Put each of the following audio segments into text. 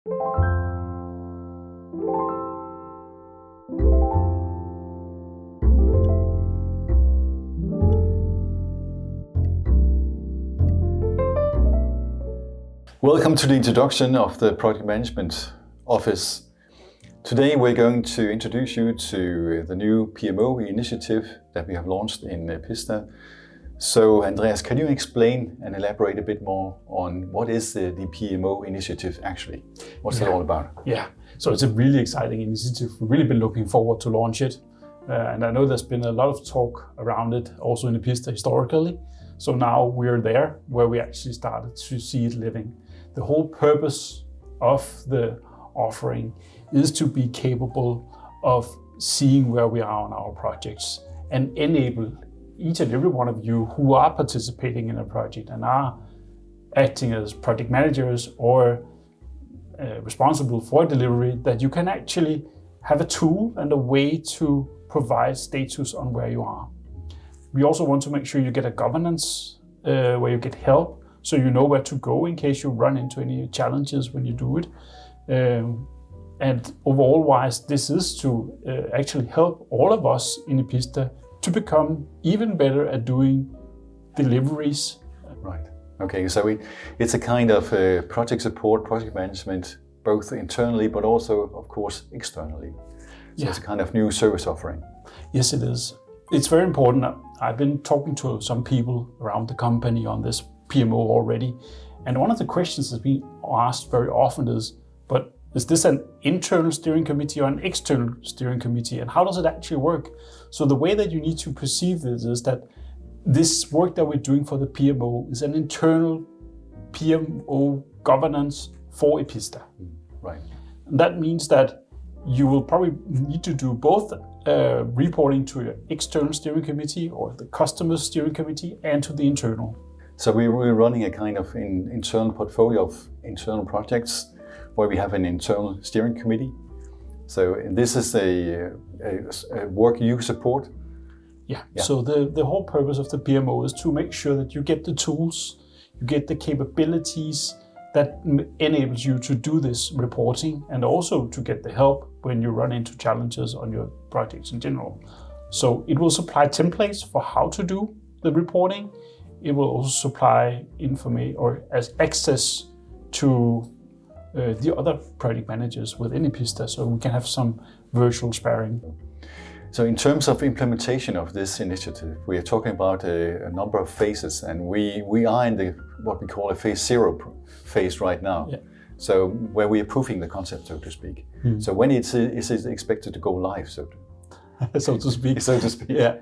Welcome to the introduction of the Project Management Office. Today we're going to introduce you to the new PMO initiative that we have launched in Epista. So Andreas, can you explain and elaborate a bit more on what is the PMO initiative actually? What's it all about? Yeah, so it's a really exciting initiative. We've really been looking forward to launch it. And I know there's been a lot of talk around it also in Epista historically. So now we're there where we actually started to see it living. The whole purpose of the offering is to be capable of seeing where we are on our projects and enable each and every one of you who are participating in a project and are acting as project managers or responsible for delivery, that you can actually have a tool and a way to provide status on where you are. We also want to make sure you get a governance where you get help, so you know where to go in case you run into any challenges when you do it. And overall wise, this is to actually help all of us in Epista to become even better at doing deliveries. Right. Okay, so it's a kind of project support, project management, both internally but also, of course, externally. So It's a kind of new service offering. Yes, it is. It's very important. I've been talking to some people around the company on this PMO already. And one of the questions that's being asked very often is this an internal steering committee or an external steering committee? And how does it actually work? So the way that you need to perceive this is that this work that we're doing for the PMO is an internal PMO governance for Epista. Right. And that means that you will probably need to do both reporting to your external steering committee or the customer steering committee and to the internal. So we're running a kind of internal portfolio of internal projects where we have an internal steering committee. So this is a work you support. Yeah. So the whole purpose of the PMO is to make sure that you get the tools, you get the capabilities that enables you to do this reporting and also to get the help when you run into challenges on your projects in general. So it will supply templates for how to do the reporting. It will also supply information or as access to the other project managers within Epista, so we can have some virtual sparring. So in terms of implementation of this initiative, we are talking about a number of phases, and we are in the what we call a phase 0 phase right now. Yeah. So where we are proving the concept, so to speak. So when is it expected to go live, so to speak? So to speak. Yeah.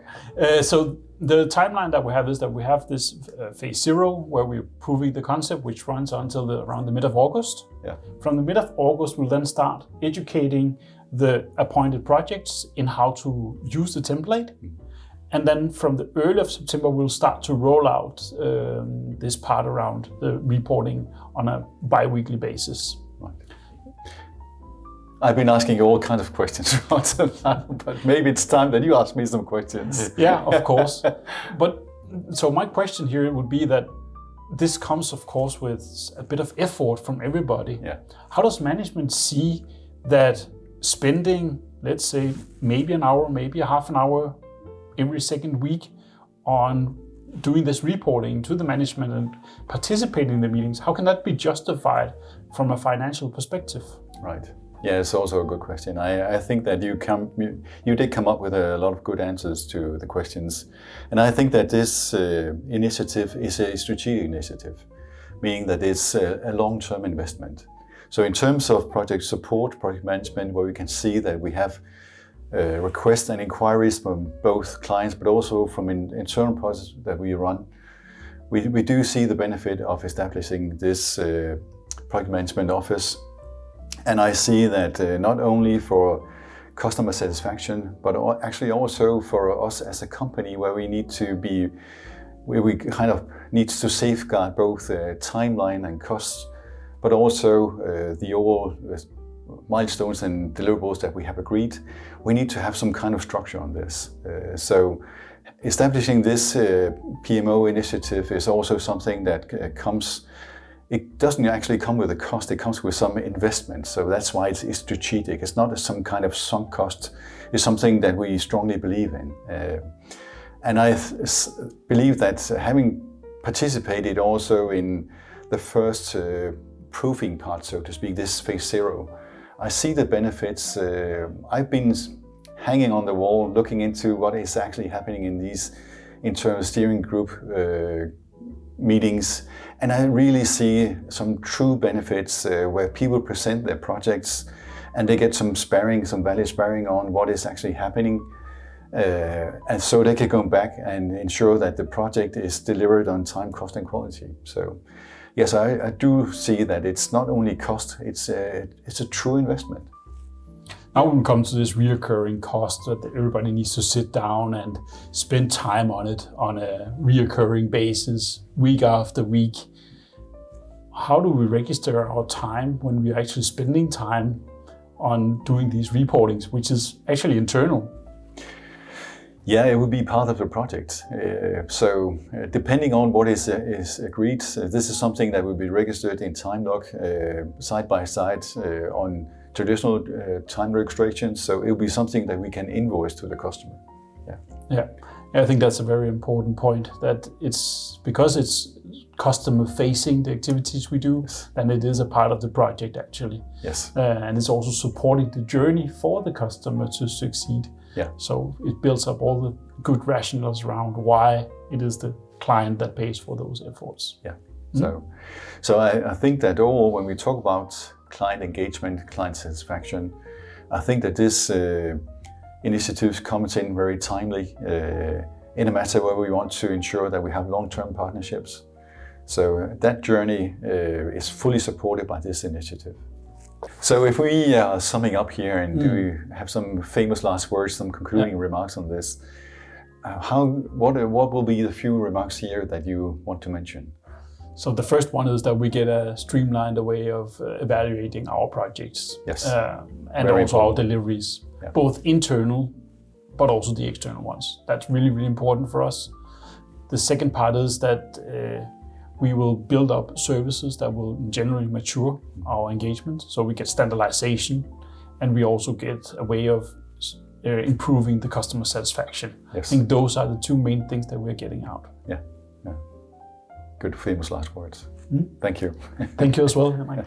So the timeline that we have is that we have this phase 0 where we're proving the concept, which runs until around the mid of August. Yeah. From the mid of August, we'll then start educating the appointed projects in how to use the template. And then from the early of September, we'll start to roll out this part around the reporting on a bi-weekly basis. Right. I've been asking you all kinds of questions about that, but maybe it's time that you ask me some questions. Yeah, of course. But so my question here would be that this comes, of course, with a bit of effort from everybody. Yeah. How does management see that spending, let's say, maybe an hour, maybe a half an hour every second week on doing this reporting to the management and participating in the meetings, how can that be justified from a financial perspective? Right. Yeah, it's also a good question. I think that you did come up with a lot of good answers to the questions. And I think that this initiative is a strategic initiative, meaning that it's a long-term investment. So in terms of project support, project management, where we can see that we have requests and inquiries from both clients, but also from internal processes that we run, we do see the benefit of establishing this project management office. And I see that not only for customer satisfaction, but actually also for us as a company, where we need to safeguard both timeline and costs, but also the overall milestones and deliverables that we have agreed. We need to have some kind of structure on this. So establishing this PMO initiative is also something that comes it doesn't actually come with a cost, it comes with some investment. So that's why it's strategic. It's not some kind of sunk cost. It's something that we strongly believe in. And I believe that having participated also in the first proofing part, so to speak, this phase 0, I see the benefits. I've been hanging on the wall, looking into what is actually happening in these internal steering group meetings, and I really see some true benefits where people present their projects and they get some sparring, some valid sparring on what is actually happening, and so they can go back and ensure that the project is delivered on time, cost and quality. So yes, I do see that it's not only cost, it's a true investment. Now when we come to this reoccurring cost that everybody needs to sit down and spend time on it on a reoccurring basis, week after week, how do we register our time when we're actually spending time on doing these reportings, which is actually internal? Yeah, it would be part of the project. So depending on what is agreed, this is something that will be registered in time log side by side on traditional time registration. So it will be something that we can invoice to the customer. Yeah, I think that's a very important point, that it's because it's customer facing the activities we do, Yes. and it is a part of the project actually. Yes. And it's also supporting the journey for the customer to succeed. Yeah. So it builds up all the good rationales around why it is the client that pays for those efforts. Yeah. So I think that overall, when we talk about client engagement, client satisfaction, I think that this initiative comes in very timely in a matter where we want to ensure that we have long-term partnerships. So that journey is fully supported by this initiative. So if we are summing up here and do you have some famous last words, some concluding remarks on this, what will be the few remarks here that you want to mention? So the first one is that we get a streamlined way of evaluating our projects. Yes. And Very also our important. deliveries, Yeah. both internal, but also the external ones. That's really, really important for us. The second part is that we will build up services that will generally mature our engagement. So we get standardization, and we also get a way of improving the customer satisfaction. Yes. I think those are the two main things that we're getting out. Yeah. Good famous last words. Thank you. Thank you as well, Henrik.